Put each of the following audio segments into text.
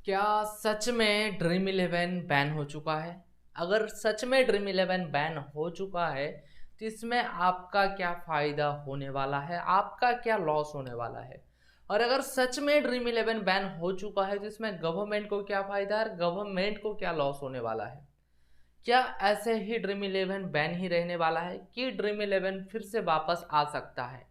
क्या सच में dream eleven ban हो चुका है? अगर सच में ड्रीम इलेवन बैन हो चुका है तो इसमें आपका क्या फ़ायदा होने वाला है, आपका क्या लॉस होने वाला है? और अगर सच में ड्रीम इलेवन बैन हो चुका है तो इसमें गवर्नमेंट को क्या फ़ायदा और गवर्नमेंट को क्या लॉस होने वाला है? क्या ऐसे ही ड्रीम इलेवन बैन ही रहने वाला है कि ड्रीम इलेवन फिर से वापस आ सकता है?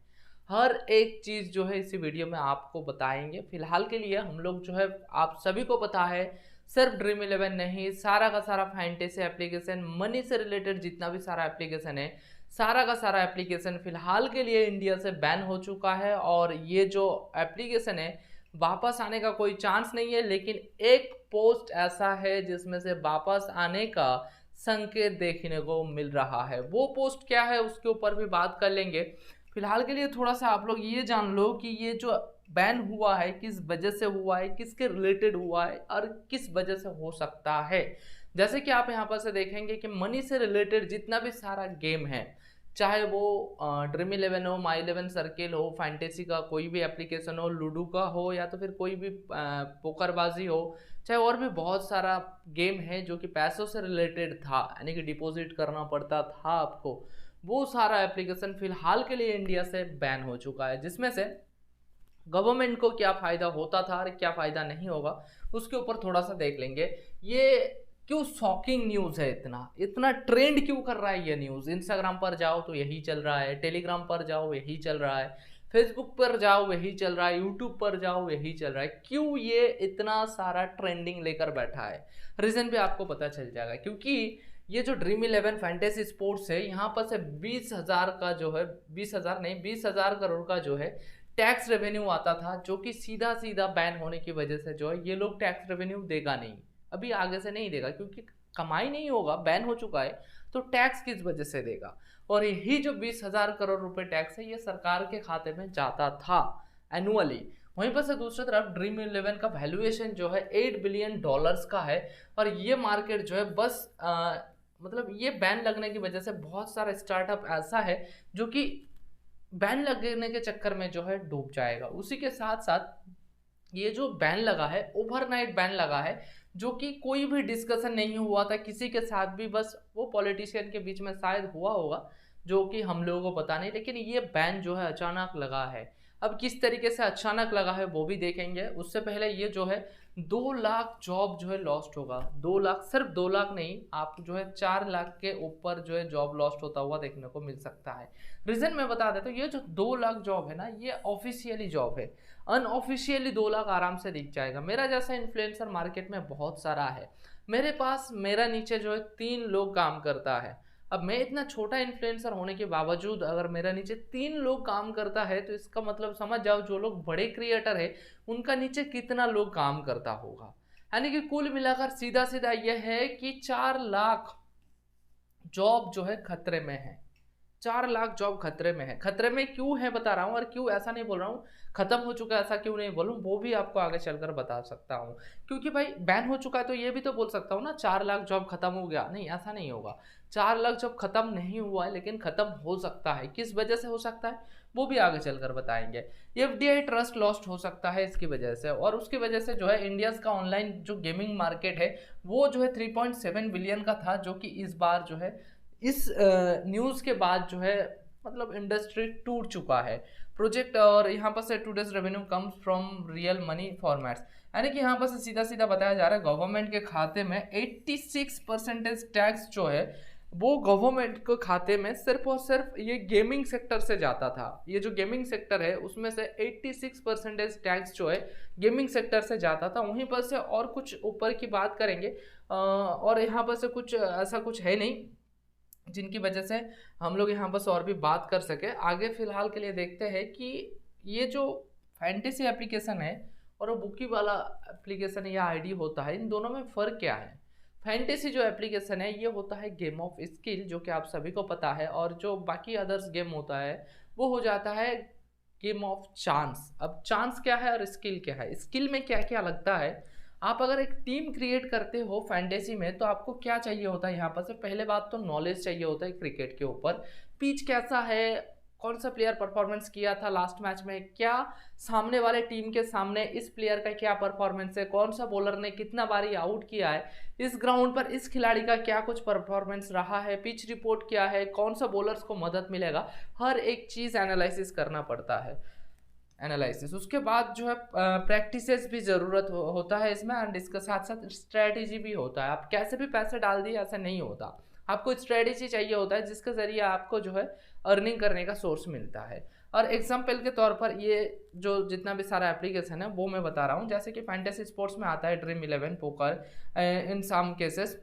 हर एक चीज़ जो है इसी वीडियो में आपको बताएंगे। फिलहाल के लिए हम लोग जो है, आप सभी को पता है, सिर्फ ड्रीम इलेवन नहीं, सारा का सारा फैंटेसी एप्लीकेशन, मनी से रिलेटेड जितना भी सारा एप्लीकेशन है, सारा का सारा एप्लीकेशन फिलहाल के लिए इंडिया से बैन हो चुका है। और ये जो एप्लीकेशन है वापस आने का कोई चांस नहीं है, लेकिन एक पोस्ट ऐसा है जिसमें से वापस आने का संकेत देखने को मिल रहा है। वो पोस्ट क्या है उसके ऊपर भी बात कर लेंगे। फिलहाल के लिए थोड़ा सा आप लोग ये जान लो कि ये जो बैन हुआ है किस वजह से हुआ है, किसके रिलेटेड हुआ है और किस वजह से हो सकता है। जैसे कि आप यहाँ पर से देखेंगे कि मनी से रिलेटेड जितना भी सारा गेम है, चाहे वो ड्रीम इलेवन हो, माई इलेवन सर्किल हो, फैंटेसी का कोई भी एप्लीकेशन हो, लूडो का हो, या तो फिर कोई भी पोकरबाजी हो, चाहे और भी बहुत सारा गेम है जो कि पैसों से रिलेटेड था, यानी कि डिपॉजिट करना पड़ता था आपको, वो सारा एप्लीकेशन फिलहाल के लिए इंडिया से बैन हो चुका है। जिसमें से गवर्नमेंट को क्या फ़ायदा होता था और क्या फ़ायदा नहीं होगा उसके ऊपर थोड़ा सा देख लेंगे। ये क्यों शॉकिंग न्यूज़ है, इतना इतना ट्रेंड क्यों कर रहा है ये न्यूज़? इंस्टाग्राम पर जाओ तो यही चल रहा है, टेलीग्राम पर जाओ यही चल रहा है, फेसबुक पर जाओ यही चल रहा है, यूट्यूब पर जाओ यही चल रहा है। क्यों ये इतना सारा ट्रेंडिंग लेकर बैठा है? रीज़न भी आपको पता चल जाएगा। क्योंकि ये जो ड्रीम इलेवन फैंटेसी स्पोर्ट्स है, यहाँ पर से 20,000 का जो है, 20,000 नहीं 20,000 करोड़ का जो है टैक्स रेवेन्यू आता था, जो कि सीधा सीधा बैन होने की वजह से जो है ये लोग टैक्स रेवेन्यू देगा नहीं, अभी आगे से नहीं देगा, क्योंकि कमाई नहीं होगा, बैन हो चुका है, तो टैक्स किस वजह से देगा? और यही जो 20,000 करोड़ रुपए टैक्स है ये सरकार के खाते में जाता था एनुअली। वहीं पर से दूसरी तरफ ड्रीम इलेवन का वैल्यूएशन जो है $8 बिलियन का है। और ये मार्केट जो है बस मतलब ये बैन लगने की वजह से बहुत सारा स्टार्टअप ऐसा है जो कि बैन लगने के चक्कर में जो है डूब जाएगा। उसी के साथ साथ ये जो बैन लगा है, ओवरनाइट बैन लगा है, जो कि कोई भी डिस्कशन नहीं हुआ था किसी के साथ भी, बस वो पॉलिटिशियन के बीच में शायद हुआ होगा जो कि हम लोगों को पता नहीं, लेकिन ये बैन जो है अचानक लगा है। अब किस तरीके से अचानक लगा है वो भी देखेंगे। उससे पहले ये जो है 2 लाख जॉब जो है लॉस्ट होगा। 2 लाख, सिर्फ 2 लाख नहीं, आप जो है 4 लाख के ऊपर जो है जॉब लॉस्ट होता हुआ देखने को मिल सकता है। रीज़न मैं बता देता हूँ, ये जो 2 लाख जॉब है ना, ये ऑफिशियली जॉब है। अनऑफिशियली 2 लाख आराम से दिख जाएगा। मेरा जैसा इन्फ्लुएंसर मार्केट में बहुत सारा है, मेरे पास मेरा नीचे जो है 3 लोग काम करता है। अब मैं इतना छोटा इन्फ्लुएंसर होने के बावजूद अगर मेरा नीचे 3 लोग काम करता है तो इसका मतलब समझ जाओ जो लोग बड़े क्रिएटर है उनका नीचे कितना लोग काम करता होगा। यानी कि कुल मिलाकर सीधा सीधा यह है कि 4 लाख जॉब जो है खतरे में है। 4 लाख जॉब खतरे में है। खतरे में क्यों है बता रहा हूँ, और क्यों ऐसा नहीं बोल रहा हूँ खत्म हो चुका है ऐसा क्यों नहीं बोलूँ, वो भी आपको आगे चलकर बता सकता हूँ। क्योंकि भाई बैन हो चुका है तो ये भी तो बोल सकता हूँ ना 4 लाख जॉब खत्म हो गया, नहीं ऐसा नहीं होगा। 4 लाख जॉब खत्म नहीं हुआ है, लेकिन खत्म हो सकता है। किस वजह से हो सकता है वो भी आगे चलकर बताएंगे। एफडीआई ट्रस्ट लॉस्ट हो सकता है इसकी वजह से, और उसकी वजह से जो है इंडिया का ऑनलाइन जो गेमिंग मार्केट है वो जो है 3.7 बिलियन का था, जो कि इस बार जो है इस न्यूज़ के बाद जो है मतलब इंडस्ट्री टूट चुका है प्रोजेक्ट। और यहाँ पर से today's revenue comes from real money formats, यानी कि यहाँ पर से सीधा सीधा बताया जा रहा है गवर्नमेंट के खाते में 86% टैक्स जो है वो गवर्नमेंट के खाते में सिर्फ और सिर्फ ये गेमिंग सेक्टर से जाता था। ये जो गेमिंग सेक्टर है उसमें से 86% टैक्स जो है गेमिंग सेक्टर से जाता था। वहीं पर से और कुछ ऊपर की बात करेंगे और यहाँ पर से कुछ ऐसा कुछ है नहीं जिनकी वजह से हम लोग यहाँ बस और भी बात कर सके आगे। फिलहाल के लिए देखते हैं कि ये जो फैंटेसी एप्लीकेशन है और वो बुकी वाला एप्लीकेशन या आईडी होता है, इन दोनों में फ़र्क क्या है? फैंटेसी जो एप्लीकेशन है ये होता है गेम ऑफ स्किल, जो कि आप सभी को पता है, और जो बाकी अदर्स गेम होता है वो हो जाता है गेम ऑफ चांस। अब चांस क्या है और स्किल क्या है? स्किल में क्या क्या लगता है? आप अगर एक टीम क्रिएट करते हो फैंटेसी में तो आपको क्या चाहिए होता है? यहाँ पर से पहले बात तो नॉलेज चाहिए होता है क्रिकेट के ऊपर, पिच कैसा है, कौन सा प्लेयर परफॉर्मेंस किया था लास्ट मैच में, क्या सामने वाले टीम के सामने इस प्लेयर का क्या परफॉर्मेंस है, कौन सा बॉलर ने कितना बारी आउट किया है, इस ग्राउंड पर इस खिलाड़ी का क्या कुछ परफॉर्मेंस रहा है, पिच रिपोर्ट क्या है, कौन सा बॉलर्स को मदद मिलेगा, हर एक चीज़ एनालिसिस करना पड़ता है। एनालिसिस उसके बाद जो है प्रैक्टिसेस भी ज़रूरत होता है इसमें, एंड इसके साथ साथ स्ट्रेटेजी भी होता है। आप कैसे भी पैसे डाल दिए ऐसा नहीं होता, आपको स्ट्रेटेजी चाहिए होता है जिसके ज़रिए आपको जो है अर्निंग करने का सोर्स मिलता है। और एग्जाम्पल के तौर पर ये जो जितना भी सारा एप्लीकेशन है वो मैं बता रहा हूँ, जैसे कि फैंटेसी स्पोर्ट्स में आता है Dream 11 poker, in some cases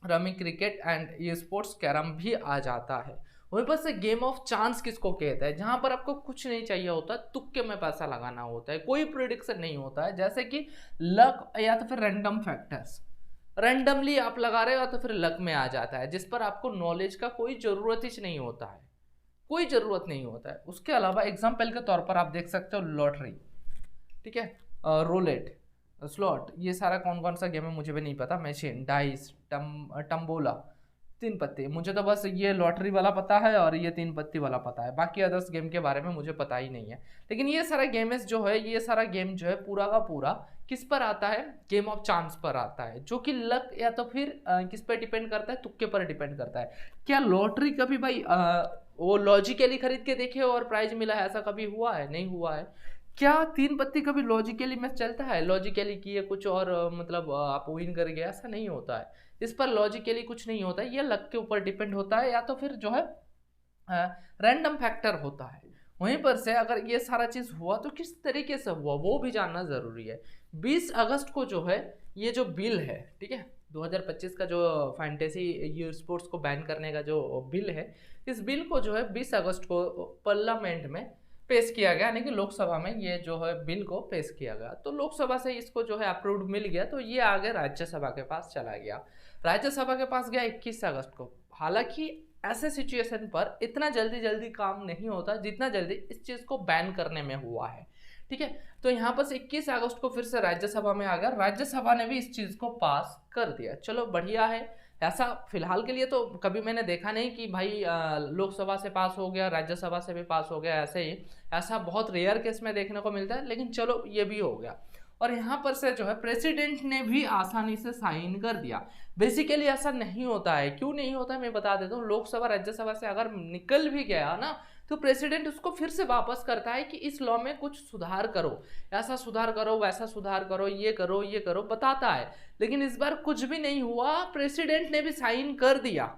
rummy cricket and ये स्पोर्ट्स कैरम भी आ जाता है। वहीं पर से गेम ऑफ चांस किसको कहते हैं, जहां पर आपको कुछ नहीं चाहिए होता, तुक्के में पैसा लगाना होता है, कोई प्रिडिक्शन नहीं होता है, जैसे कि लक या तो फिर रैंडम फैक्टर्स, रैंडमली आप लगा रहे हो तो फिर लक में आ जाता है, जिस पर आपको नॉलेज का कोई ज़रूरत ही नहीं होता है, कोई ज़रूरत नहीं होता है। उसके अलावा एग्जाम्पल के तौर पर आप देख सकते हो लॉटरी, ठीक है, रोलेट, स्लॉट, ये सारा कौन कौन सा गेम है मुझे भी नहीं पता, मशीन, डाइस, टम्बोला, तीन पत्ती, मुझे तो बस ये लॉटरी वाला पता है और ये तीन पत्ती वाला पता है, बाकी अदर्स गेम के बारे में मुझे पता ही नहीं है। लेकिन ये सारा गेम्स जो है, ये सारा गेम जो है पूरा का पूरा किस पर आता है, गेम ऑफ चांस पर आता है, जो कि लक या तो फिर किस पर डिपेंड करता है, तुक्के पर डिपेंड करता है। क्या लॉटरी कभी भाई वो लॉजिकली खरीद के देखे और प्राइज मिला है, ऐसा कभी हुआ है? नहीं हुआ है। क्या तीन पत्ती कभी लॉजिकली में चलता है, लॉजिकली किए कुछ और मतलब आप विन कर गए, ऐसा नहीं होता है। इस पर लॉजिकली कुछ नहीं होता है, ये लक के ऊपर डिपेंड होता है, या तो फिर जो है रैंडम फैक्टर होता है। वहीं पर से अगर ये सारा चीज़ हुआ तो किस तरीके से हुआ वो भी जानना ज़रूरी है। 20 अगस्त को जो है ये जो बिल है, ठीक है, 2025 का जो फैंटेसी ये स्पोर्ट्स को बैन करने का जो बिल है, इस बिल को जो है 20 अगस्त को पार्लियामेंट में पेश किया गया, यानी कि लोकसभा में ये जो है बिल को पेश किया गया। तो लोकसभा से इसको जो है अप्रूव्ड मिल गया, तो ये आगे राज्यसभा के पास चला गया। राज्यसभा के पास गया 21 अगस्त को। हालांकि ऐसे सिचुएशन पर इतना जल्दी जल्दी काम नहीं होता जितना जल्दी इस चीज़ को बैन करने में हुआ है, ठीक है। तो यहाँ पर 21 अगस्त को फिर से राज्यसभा में आ गया, राज्यसभा ने भी इस चीज़ को पास कर दिया। चलो बढ़िया है। ऐसा फिलहाल के लिए तो कभी मैंने देखा नहीं कि भाई लोकसभा से पास हो गया, राज्यसभा से भी पास हो गया, ऐसे ही ऐसा बहुत रेयर केस में देखने को मिलता है, लेकिन चलो ये भी हो गया। और यहाँ पर से जो है प्रेसिडेंट ने भी आसानी से साइन कर दिया। बेसिकली ऐसा नहीं होता है, क्यों नहीं होता है मैं बता देता हूँ। लोकसभा राज्यसभा से अगर निकल भी गया ना, तो प्रेसिडेंट उसको फिर से वापस करता है कि इस लॉ में कुछ सुधार करो, ऐसा सुधार करो, वैसा सुधार करो, ये करो, ये करो, बताता है। लेकिन इस बार कुछ भी नहीं हुआ, प्रेसिडेंट ने भी साइन कर दिया,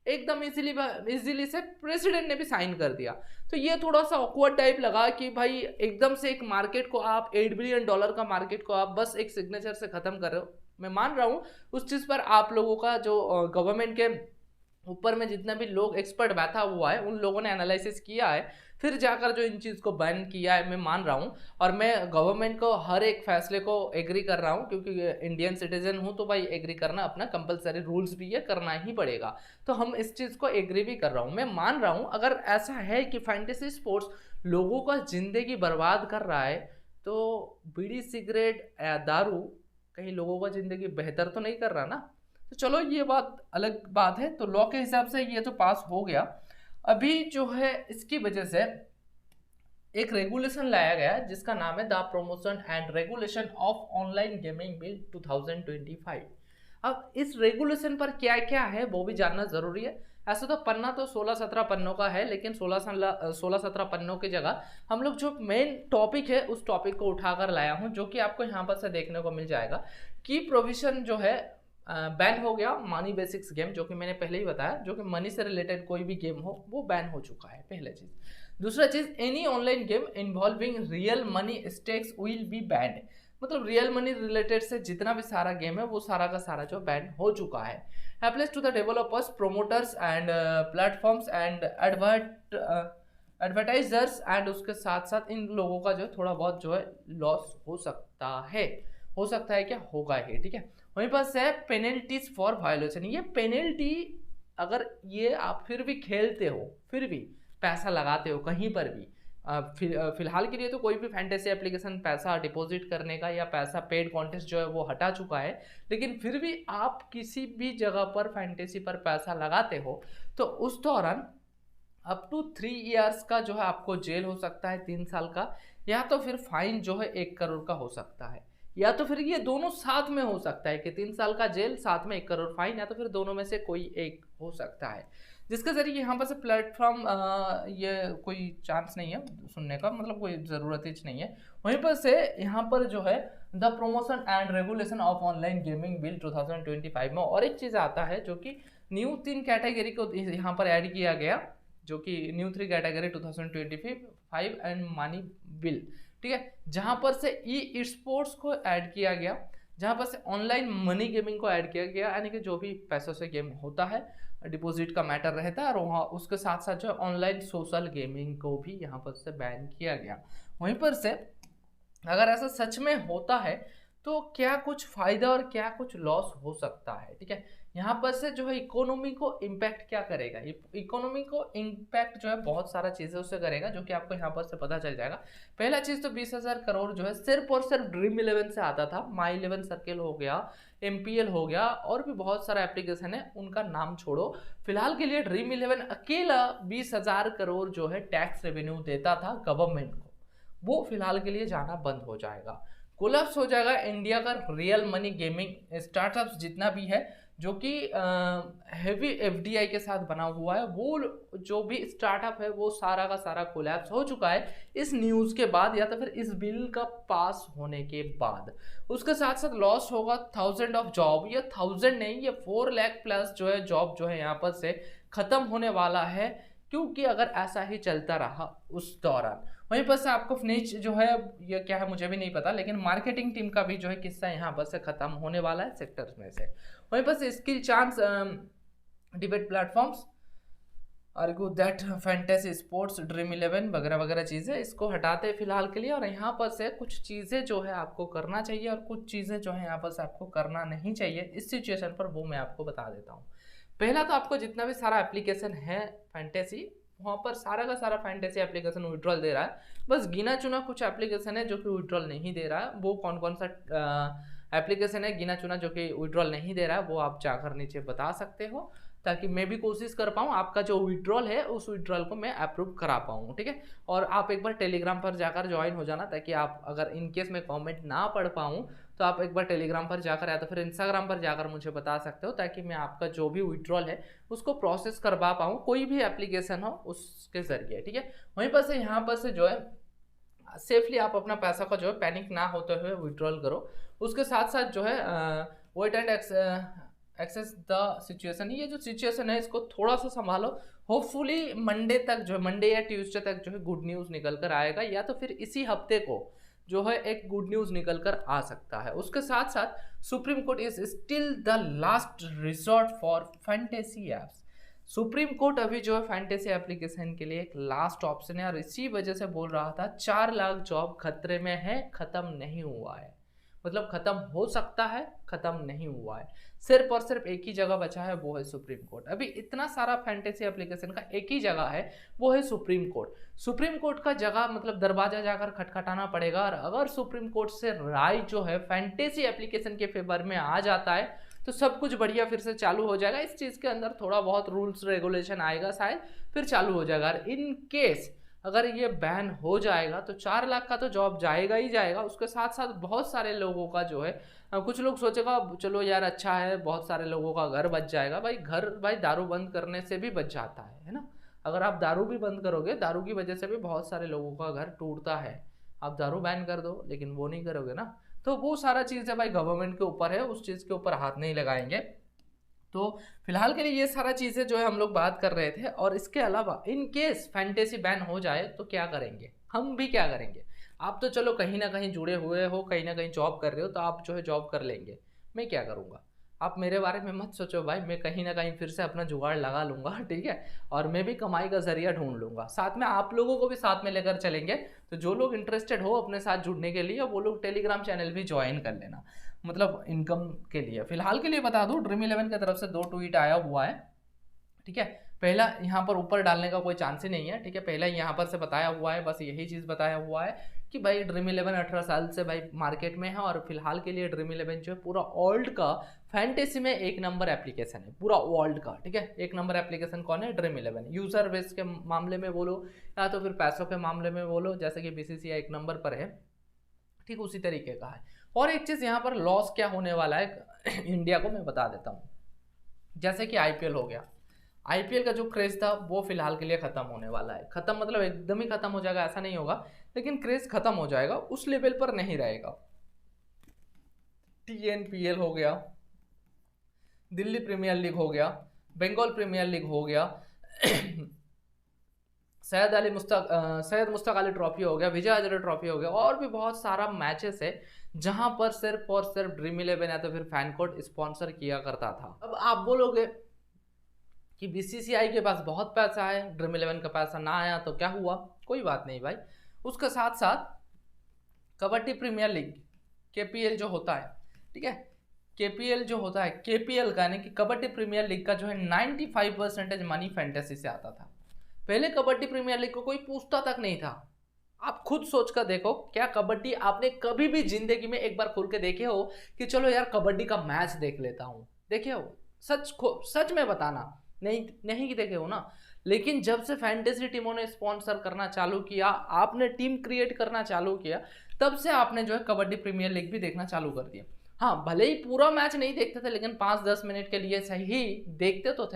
एकदम इजीली से प्रेसिडेंट ने भी साइन कर दिया। तो ये थोड़ा सा ऑकवर्ड टाइप लगा कि भाई एकदम से एक मार्केट को आप $8 बिलियन का मार्केट को आप बस एक सिग्नेचर से खत्म कर रहे हो। मैं मान रहा हूँ उस चीज़ पर आप लोगों का जो गवर्नमेंट के ऊपर में जितना भी लोग एक्सपर्ट बैठा हुआ है, उन लोगों ने एनालिसिस किया है, फिर जाकर जो इन चीज़ को बैन किया है, मैं मान रहा हूँ। और मैं गवर्नमेंट को हर एक फैसले को एग्री कर रहा हूँ, क्योंकि इंडियन सिटीजन हूँ, तो भाई एग्री करना अपना कंपलसरी रूल्स भी है, करना ही पड़ेगा। तो हम इस चीज़ को एग्री भी कर रहा हूँ, मैं मान रहा हूँ। अगर ऐसा है कि फैंटेसी स्पोर्ट्स लोगों का ज़िंदगी बर्बाद कर रहा है, तो बीड़ी सिगरेट या दारू कहीं लोगों का ज़िंदगी बेहतर तो नहीं कर रहा ना। तो चलो ये बात अलग बात है। तो लॉ के हिसाब से ये तो पास हो गया। अभी जो है इसकी वजह से एक रेगुलेशन लाया गया जिसका नाम है the promotion and regulation of online gaming bill 2025। अब इस रेगुलेशन पर क्या क्या है वो भी जानना जरूरी है। ऐसे तो पन्ना तो 16-17 पन्नों का है, लेकिन 16-17 पन्नों की जगह हम लोग जो मेन टॉपिक है उस टॉपिक को उठाकर लाया हूं, जो कि आपको यहाँ पर से देखने को मिल जाएगा कि प्रोविजन जो है बैन हो गया। मनी बेसिक्स गेम, जो कि मैंने पहले ही बताया, जो कि मनी से रिलेटेड कोई भी गेम हो वो बैन हो चुका है, पहले चीज़। दूसरा चीज़, any online game involving real money stakes will be banned. मतलब रियल मनी रिलेटेड से जितना भी सारा गेम है वो सारा का सारा जो बैन हो चुका है। Applies to the developers, promoters and platforms and advertisers, and उसके साथ साथ इन लोगों का जो थोड़ा बहुत जो है लॉस हो सकता है। हो सकता है क्या, होगा ही, ठीक है। वहीं पर से पेनल्टीज फॉर वायोलेशन। ये पेनल्टी अगर ये आप फिर भी खेलते हो, फिर भी पैसा लगाते हो कहीं पर भी, फिलहाल के लिए तो कोई भी फैंटेसी एप्लीकेशन पैसा डिपॉजिट करने का या पैसा पेड कॉन्टेस्ट जो है वो हटा चुका है, लेकिन फिर भी आप किसी भी जगह पर फैंटेसी पर पैसा लगाते हो तो उस दौरान अप टू 3 इयर्स का जो है आपको जेल हो सकता है, 3 साल का, या तो फिर फाइन जो है 1 करोड़ का हो सकता है, या तो फिर ये दोनों साथ में हो सकता है कि 3 साल का जेल साथ में 1 करोड़ फाइन, या तो फिर दोनों में से कोई एक हो सकता है। जिसके जरिए यहाँ पर से प्लेटफॉर्म ये कोई चांस नहीं है सुनने का, मतलब कोई ज़रूरत ही नहीं है। वहीं पर से यहाँ पर जो है the promotion and regulation of online gaming bill 2025 में और एक चीज़ आता है जो कि न्यू 3 कैटेगरी को यहाँ पर ऐड किया गया, जो कि new 3 category 2025 and money bill, ठीक है, जहां पर से ई स्पोर्ट्स को ऐड किया गया, जहां पर से ऑनलाइन मनी गेमिंग को ऐड किया गया, यानी कि जो भी पैसों से गेम होता है डिपॉजिट का मैटर रहता है, और वहाँ उसके साथ साथ जो ऑनलाइन सोशल गेमिंग को भी यहाँ पर से बैन किया गया। वहीं पर से अगर ऐसा सच में होता है तो क्या कुछ फायदा और क्या कुछ लॉस हो सकता है, ठीक है। यहाँ पर से जो है इकोनॉमी को इम्पैक्ट क्या करेगा, इकोनॉमी को इम्पैक्ट जो है बहुत सारा चीज़ें उससे करेगा, जो कि आपको यहाँ पर से पता चल जाएगा। पहला चीज़ तो 20,000 करोड़ जो है सिर्फ और सिर्फ ड्रीम 11 से आता था। माई 11 सर्किल हो गया, MPL हो गया, और भी बहुत सारा एप्लीकेशन है, उनका नाम छोड़ो। फिलहाल के लिए ड्रीम 11 अकेला 20,000 करोड़ जो है टैक्स रेवेन्यू देता था गवर्नमेंट को, वो फिलहाल के लिए जाना बंद हो जाएगा। कोलैप्स हो जाएगा इंडिया का रियल मनी गेमिंग स्टार्टअप्स जितना भी है, जो कि हेवी FDI के साथ बना हुआ है, वो जो भी स्टार्टअप है वो सारा का सारा कोलैप्स हो चुका है इस न्यूज़ के बाद, या तो फिर इस बिल का पास होने के बाद। उसके साथ साथ लॉस होगा 1000 ऑफ जॉब, ये 1000 नहीं, ये 4 लाख प्लस जो है जॉब जो है यहाँ पर से ख़त्म होने वाला है, क्योंकि अगर ऐसा ही चलता रहा उस दौरान। वहीं पर से आपको फिनिश जो है ये क्या है मुझे भी नहीं पता, लेकिन मार्केटिंग टीम का भी जो है किस्सा यहाँ पर से ख़त्म होने वाला है सेक्टर्स में से। वहीं पर से skill chance debate platforms argue that fantasy sports dream 11 वगैरह वगैरह चीज़ें इसको हटाते फिलहाल के लिए, और यहाँ पर से कुछ चीज़ें जो है आपको करना चाहिए और कुछ चीज़ें जो है यहाँ पर से आपको करना नहीं चाहिए इस सिचुएशन पर, वो मैं आपको बता देता हूँ। पहला तो आपको जितना भी सारा एप्लीकेशन है फैंटेसी, वहाँ पर सारा का सारा फैंटेसी एप्लीकेशन विड्रॉल दे रहा है, बस गिना चुना कुछ एप्लीकेशन है जो कि विड्रॉल नहीं दे रहा है। वो कौन कौन सा एप्लीकेशन है गिना चुना जो कि विड्रॉल नहीं दे रहा है, वो आप जाकर नीचे बता सकते हो, ताकि मैं भी कोशिश कर पाऊँ आपका जो विड्रॉल है उस विड्रॉल को मैं अप्रूव करा पाऊँ, ठीक है। और आप एक बार टेलीग्राम पर जाकर ज्वाइन हो जाना, ताकि आप अगर इन केस में कमेंट ना पढ़ पाऊँ तो आप एक बार टेलीग्राम पर जाकर या तो फिर इंस्टाग्राम पर जाकर मुझे बता सकते हो, ताकि मैं आपका जो भी विड्रॉल है उसको प्रोसेस करवा पाऊँ, कोई भी एप्लीकेशन हो उसके ज़रिए, ठीक है। वहीं पर से यहाँ पर से जो है सेफली आप अपना पैसा का जो है पैनिक ना होते हुए विड्रॉल करो। उसके साथ साथ जो है wait and assess the situation, ये जो सिचुएशन है इसको थोड़ा सा संभालो। होपफुली मंडे तक जो है, मंडे या ट्यूसडे तक जो है गुड न्यूज़ निकल कर आएगा, या तो फिर इसी हफ्ते को जो है एक गुड न्यूज़ निकल कर आ सकता है। उसके साथ साथ supreme court is still the last resort for fantasy apps. Supreme court अभी जो है फैंटेसी एप्लीकेशन के लिए एक लास्ट ऑप्शन है, और इसी वजह से बोल रहा था 4 लाख जॉब खतरे में है, ख़त्म नहीं हुआ है, मतलब ख़त्म हो सकता है, ख़त्म नहीं हुआ है। सिर्फ और सिर्फ एक ही जगह बचा है, वो है सुप्रीम कोर्ट। अभी इतना सारा फैंटेसी एप्लीकेशन का एक ही जगह है, वो है सुप्रीम कोर्ट। सुप्रीम कोर्ट का जगह मतलब दरवाजा जाकर खटखटाना पड़ेगा, और अगर सुप्रीम कोर्ट से राय जो है फैंटेसी एप्लीकेशन के फेवर में आ जाता है तो सब कुछ बढ़िया फिर से चालू हो जाएगा। इस चीज़ के अंदर थोड़ा बहुत रूल्स रेगुलेशन आएगा, शायद फिर चालू हो जाएगा। इन केस अगर ये बैन हो जाएगा तो 4 लाख का तो जॉब जाएगा ही जाएगा, उसके साथ साथ बहुत सारे लोगों का जो है, कुछ लोग सोचेगा चलो यार अच्छा है, बहुत सारे लोगों का घर बच जाएगा। भाई घर, भाई दारू बंद करने से भी बच जाता है ना। अगर आप दारू भी बंद करोगे, दारू की वजह से भी बहुत सारे लोगों का घर टूटता है। आप दारू बैन कर दो, लेकिन वो नहीं करोगे ना, तो वो सारा चीज़ है भाई गवर्नमेंट के ऊपर है, उस चीज़ के ऊपर हाथ नहीं लगाएंगे। तो फिलहाल के लिए ये सारा चीज़ें जो है हम लोग बात कर रहे थे। और इसके अलावा इन केस फैंटेसी बैन हो जाए तो क्या करेंगे, हम भी क्या करेंगे। आप तो चलो कहीं ना कहीं जुड़े हुए हो, कहीं ना कहीं जॉब कर रहे हो, तो आप जो है जॉब कर लेंगे, मैं क्या करूँगा। आप मेरे बारे में मत सोचो भाई, मैं कहीं ना कहीं फिर से अपना जुगाड़ लगा लूँगा, ठीक है, और मैं भी कमाई का जरिया ढूंढ लूँगा। साथ में आप लोगों को भी साथ में लेकर चलेंगे। तो जो लोग इंटरेस्टेड हो अपने साथ जुड़ने के लिए, वो लोग टेलीग्राम चैनल भी ज्वाइन कर लेना, मतलब इनकम के लिए। फिलहाल के लिए बता दूं, ड्रीम 11 की तरफ से 2 ट्वीट आया हुआ है, ठीक है। पहला यहाँ पर ऊपर डालने का कोई चांस ही नहीं है, ठीक है, पहला यहाँ पर से बताया हुआ है, बस यही चीज़ बताया हुआ है कि भाई ड्रीम 11 18 साल से भाई मार्केट में है और फिलहाल के लिए ड्रीम 11 जो है पूरा वर्ल्ड का फैंटेसी में एक नंबर एप्लीकेशन है, पूरा वर्ल्ड का, ठीक है। एक नंबर एप्लीकेशन कौन है? ड्रीम 11। यूजर बेस के मामले में बोलो या तो फिर पैसों के मामले में बोलो, जैसे कि बीसीसीआई एक नंबर पर है, ठीक उसी तरीके का है। और एक चीज यहाँ पर लॉस क्या होने वाला है इंडिया को मैं बता देता हूँ। जैसे कि आईपीएल हो गया, आईपीएल का जो क्रेज था वो फिलहाल के लिए खत्म होने वाला है। खत्म मतलब एकदम ही खत्म हो जाएगा ऐसा नहीं होगा, लेकिन क्रेज खत्म हो जाएगा, उस लेवल पर नहीं रहेगा। टीएनपीएल हो गया, दिल्ली प्रीमियर लीग हो गया, बंगाल प्रीमियर लीग हो गया, सैयद मुश्ताक अली ट्रॉफी हो गया, विजय हजारे ट्रॉफी हो गया, और भी बहुत सारा मैचेस है जहां पर सिर्फ और सिर्फ ड्रीम 11 या तो फिर फैन कोड स्पॉन्सर किया करता था। अब आप बोलोगे कि बीसीसीआई के पास बहुत पैसा है, ड्रीम 11 का पैसा ना आया तो क्या हुआ? कोई बात नहीं भाई, उसके साथ साथ कबड्डी प्रीमियर लीग केपीएल जो होता है, ठीक है, केपीएल जो होता है, केपीएल का यानी कि कबड्डी प्रीमियर लीग का जो है 95% मनी फैंटेसी से आता था। पहले कबड्डी प्रीमियर लीग को कोई पूछता तक नहीं था। आप खुद सोच कर देखो, क्या कबड्डी आपने कभी भी जिंदगी में एक बार खुल के देखे हो कि चलो यार कबड्डी का मैच देख लेता हूँ? देखे हो? सच में बताना, नहीं देखे हो ना। लेकिन जब से फैंटेसी टीमों ने स्पॉन्सर करना चालू किया, आपने टीम क्रिएट करना चालू किया, तब से आपने जो है कबड्डी प्रीमियर लीग भी देखना चालू कर दिया। हाँ, भले ही पूरा मैच नहीं देखते थे, लेकिन 5-10 मिनट के लिए सही देखते तो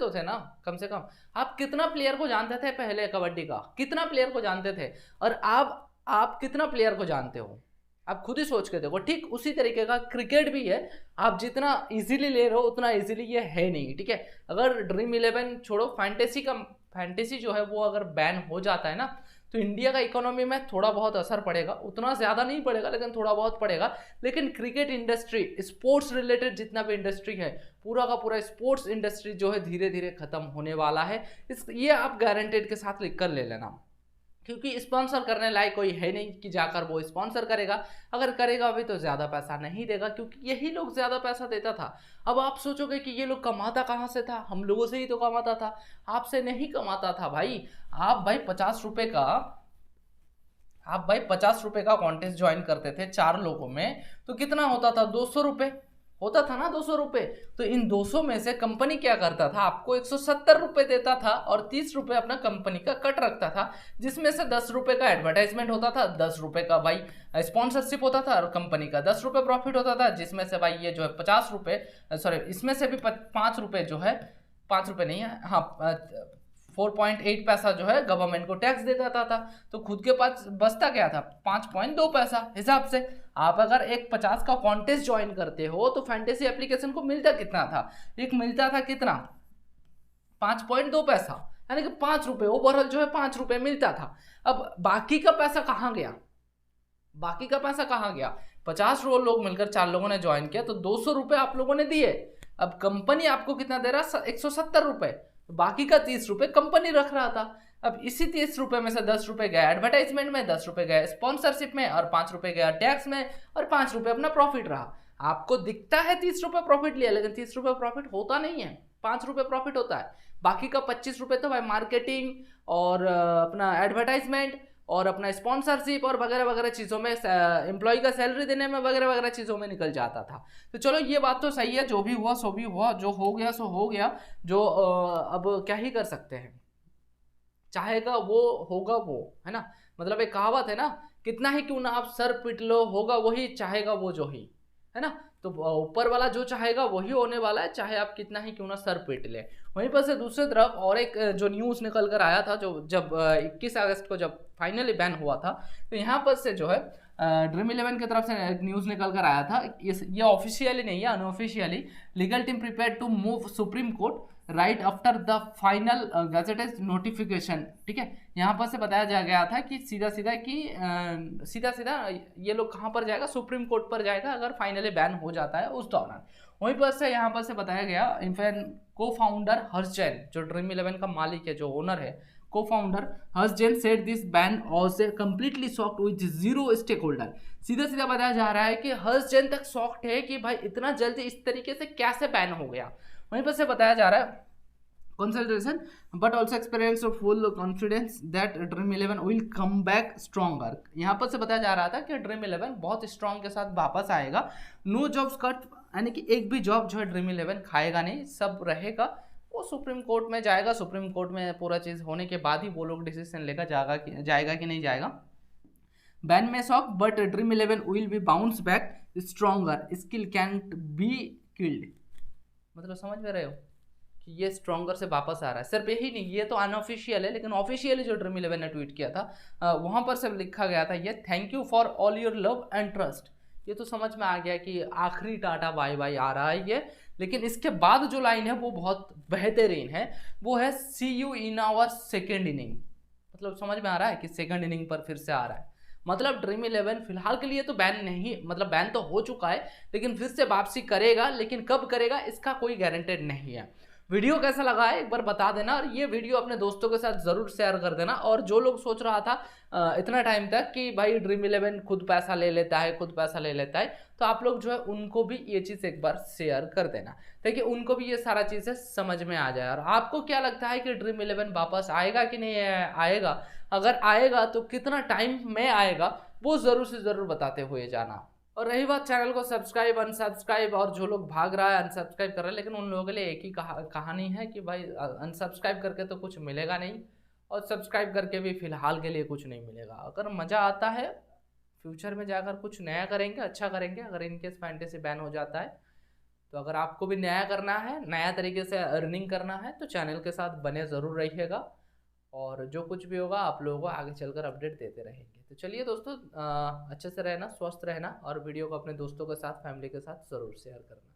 थे ना, कम से कम। आप कितना प्लेयर को जानते थे पहले कबड्डी का? कितना प्लेयर को जानते थे? और आप कितना प्लेयर को जानते हो? आप खुद ही सोच के देखो। ठीक उसी तरीके का क्रिकेट भी है, आप जितना इजीली ले रहे हो उतना इजीली ये है नहीं, ठीक है। अगर ड्रीम 11 छोड़ो, फैंटेसी जो है वो अगर बैन हो जाता है ना, तो इंडिया का इकोनॉमी में थोड़ा बहुत असर पड़ेगा, उतना ज़्यादा नहीं पड़ेगा लेकिन थोड़ा बहुत पड़ेगा। लेकिन क्रिकेट इंडस्ट्री, स्पोर्ट्स रिलेटेड जितना भी इंडस्ट्री है, पूरा का पूरा स्पोर्ट्स इंडस्ट्री जो है धीरे धीरे खत्म होने वाला है। ये आप गारंटेड के साथ लिख कर ले लेना, क्योंकि स्पॉन्सर करने लायक कोई है नहीं कि जाकर वो स्पॉन्सर करेगा। अगर करेगा भी तो ज़्यादा पैसा नहीं देगा, क्योंकि यही लोग ज़्यादा पैसा देता था। अब आप सोचोगे कि ये लोग कमाता कहाँ से था? हम लोगों से ही तो कमाता था, आपसे नहीं कमाता था भाई। आप भाई 50 रुपये का कॉन्टेस्ट ज्वाइन करते थे 4 लोगों में, तो कितना होता था? 200 रुपये होता था ना, 200 रुपये। तो इन 200 में से कंपनी क्या करता था? आपको 170 रुपये देता था और 30 रुपये अपना कंपनी का कट रखता था, जिसमें से 10 रुपये का एडवर्टाइजमेंट होता था, 10 रुपये का भाई स्पॉन्सरशिप होता था, और कंपनी का 10 रुपये प्रॉफिट होता था, जिसमें से भाई ये जो है 50 रुपये, सॉरी इसमें से भी 5 रुपये जो है, 5 रुपये नहीं है, हाँ 4.8 पैसा जो है गवर्नमेंट को टैक्स दे देता था। तो खुद के पास बचता क्या था? 5.2 पैसा। हिसाब से आप अगर एक 50 का कॉन्टेस्ट ज्वाइन करते हो तो फैंटेसी एप्लीकेशन को मिलता कितना था? एक मिलता था कितना? 5.2 पैसा, यानी कि 5 रुपये ओवरऑल जो है 5 रुपये मिलता था। अब बाकी का पैसा कहाँ गया? 50 लोग मिलकर 4 लोगों ने ज्वाइन किया, तो 200 रुपये आप लोगों ने दिए। अब कंपनी आपको कितना दे रहा? 170 रुपये। बाकी का 30 रुपये कंपनी रख रहा था। अब इसी 30 रुपये में से 10 रुपये गया एडवर्टाइजमेंट में, 10 रुपये गया स्पॉन्सरशिप में, और 5 रुपये गया टैक्स में, और 5 रुपये अपना प्रॉफिट रहा। आपको दिखता है 30 रुपये प्रॉफिट लिया, लेकिन 30 रुपये प्रॉफिट होता नहीं है, 5 रुपये प्रॉफिट होता है। बाकी का 25 रुपये तो भाई मार्केटिंग और अपना एडवर्टाइजमेंट और अपना स्पॉन्सरशिप और वगैरह वगैरह चीज़ों में, एम्प्लॉय का सैलरी देने में वगैरह वगैरह चीज़ों में निकल जाता था। तो चलो ये बात तो सही है, जो भी हुआ सो भी हुआ, जो हो गया सो हो गया, जो अब क्या ही कर सकते हैं, चाहेगा वो होगा वो, है ना। मतलब एक कहावत है ना, कितना ही क्यों ना आप सर पिट लो, होगा वही, चाहेगा वो जो ही, है ना। तो ऊपर वाला जो चाहेगा वही होने वाला है, चाहे आप कितना ही क्यों ना सर पिट ले। वहीं पर से दूसरी तरफ और एक जो न्यूज़ निकल कर आया था, जो जब 21 अगस्त को जब फाइनली बैन हुआ था, तो यहाँ पर से जो है ड्रीम 11 की तरफ से एक न्यूज़ निकल कर आया था। ये ऑफिशियली नहीं है, unofficially, legal team prepare to move Supreme Court right after the final gazetted notification, ठीक है। यहाँ पर से बताया जा गया था कि सीधा सीधा ये लोग कहाँ पर जाएगा? सुप्रीम कोर्ट पर जाएगा, अगर फाइनली बैन हो जाता है उस दौरान। वहीं पर से यहाँ पर से बताया गया, इनफैक्ट को फाउंडर हर्ष जैन, जो ड्रीम 11 का मालिक है, जो ओनर है, को founder Harsh Jain said this ban was completely shocked with zero stakeholder. सीधा बताया जा रहा है कि हर्ष जैन तक शॉक्ड है कि भाई इतना जल्दी इस तरीके से कैसे बैन हो गया। वहीं पर से बताया जा रहा है consultation but also experience full confidence that dream 11 will come back stronger. यहाँ पर से बताया जा रहा था कि ड्रीम 11 बहुत स्ट्रॉन्ग के साथ वापस आएगा। नो जॉब्स कट, यानी कि एक भी जॉब जो है ड्रीम 11 खाएगा नहीं, सब रहेगा। वो सुप्रीम कोर्ट में जाएगा, सुप्रीम कोर्ट में पूरा चीज़ होने के बाद ही वो लोग डिसीजन लेकर जाएगा कि नहीं जाएगा। बैन में shock but dream 11 will be bounce back stronger, skill cantt be killed. मतलब समझ में रहे हो कि ये स्ट्रॉन्गर से वापस आ रहा है। सिर्फ यही नहीं, ये तो अनऑफिशियल है, लेकिन ऑफिशियली जो ड्रीम 11 ने ट्वीट किया था वहाँ पर सब लिखा गया था ये thank you for all your love and trust. ये तो समझ में आ गया कि आखिरी टाटा बाय बाय आ रहा है ये। लेकिन इसके बाद जो लाइन है वो बहुत बेहतरीन है, वो है see you in our second inning. मतलब समझ में आ रहा है कि सेकेंड इनिंग पर फिर से आ रहा है। मतलब ड्रीम 11 फिलहाल के लिए तो बैन नहीं, मतलब बैन तो हो चुका है, लेकिन फिर से वापसी करेगा, लेकिन कब करेगा इसका कोई गारंटेड नहीं है। वीडियो कैसा लगा है एक बार बता देना, और ये वीडियो अपने दोस्तों के साथ ज़रूर शेयर कर देना। और जो लोग सोच रहा था इतना टाइम तक कि भाई ड्रीम 11 खुद पैसा ले लेता है, खुद पैसा ले लेता है, तो आप लोग जो है उनको भी ये चीज़ एक बार शेयर कर देना, ताकि उनको भी ये सारा चीज़ें समझ में आ जाए। और आपको क्या लगता है कि ड्रीम 11 वापस आएगा कि नहीं आएगा? अगर आएगा तो कितना टाइम में आएगा, वो ज़रूर से ज़रूर बताते हुए जाना। और रही बात चैनल को सब्सक्राइब अनसब्सक्राइब, और जो लोग भाग रहा है अनसब्सक्राइब कर रहे हैं, लेकिन उन लोगों के लिए एक ही कहानी है कि भाई अनसब्सक्राइब करके तो कुछ मिलेगा नहीं, और सब्सक्राइब करके भी फिलहाल के लिए कुछ नहीं मिलेगा। अगर मज़ा आता है फ्यूचर में जाकर कुछ नया करेंगे, अच्छा करेंगे। अगर इनकेस फैंटेसी बैन हो जाता है तो अगर आपको भी नया करना है, नया तरीके से अर्निंग करना है, तो चैनल के साथ बने ज़रूर रहिएगा, और जो कुछ भी होगा आप लोगों को आगे चलकर अपडेट देते रहेंगे। तो चलिए दोस्तों, अच्छे से रहना, स्वस्थ रहना, और वीडियो को अपने दोस्तों के साथ, फैमिली के साथ ज़रूर शेयर करना।